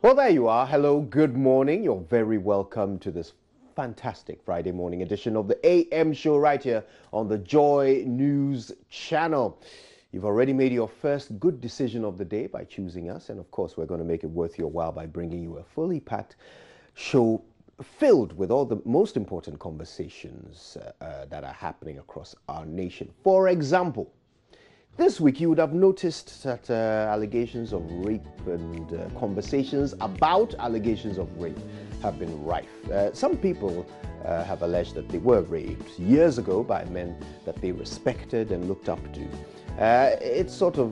Well, there you are. Hello, good morning. You're very welcome to this fantastic Friday morning edition of the AM show right here on the Joy News channel. You've already made your first good decision of the day by choosing us. And of course, we're going to make it worth your while by bringing you a fully packed show filled with all the most important conversations that are happening across our nation. For example, this week, you would have noticed that allegations of rape and conversations about allegations of rape have been rife. Some people have alleged that they were raped years ago by men that they respected and looked up to. It's sort of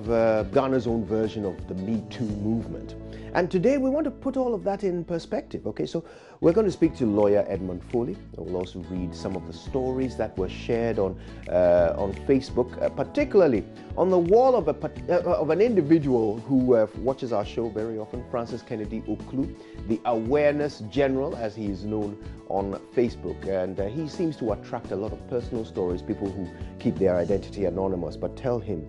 Ghana's own version of the Me Too movement. And today we want to put all of that in perspective. Okay, so we're going to speak to lawyer Edmund Foley. We'll also read some of the stories that were shared on Facebook, particularly on the wall of an individual who watches our show very often, Francis Kennedy Oklu, the Awareness General, as he is known on Facebook. And he seems to attract a lot of personal stories, people who keep their identity anonymous, but tell him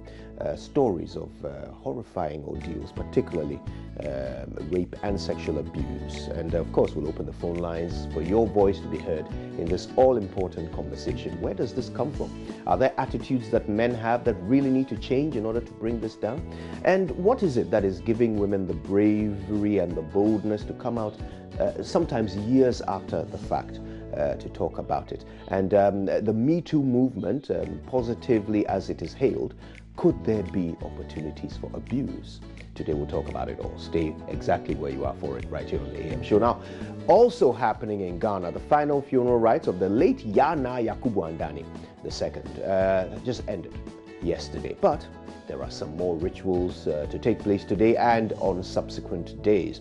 stories of horrifying ordeals, particularly rape and sexual abuse. And of course, we'll open the phone lines for your voice to be heard in this all-important conversation. Where does this come from? Are there attitudes that men have that really need to change in order to bring this down? And what is it that is giving women the bravery and the boldness to come out sometimes years after the fact to talk about it? And the Me Too movement, positively as it is hailed, could there be opportunities for abuse? Today we'll talk about it all. Stay exactly where you are for it right here on the AM show. Now, also happening in Ghana, the final funeral rites of the late Yana Yakubu Andani II just ended yesterday. But there are some more rituals to take place today and on subsequent days.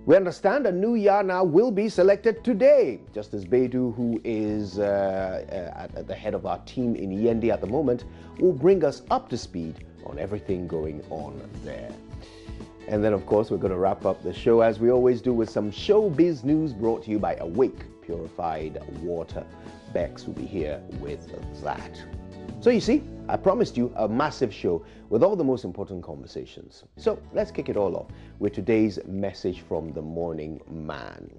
We understand a new Yana will be selected today. Justice Bedu, who is at the head of our team in Yendi at the moment, will bring us up to speed on everything going on there. And then, of course, we're going to wrap up the show, as we always do, with some showbiz news brought to you by Awake Purified Water. Bex will be here with that. So you see, I promised you a massive show with all the most important conversations. So let's kick it all off with today's message from the morning man.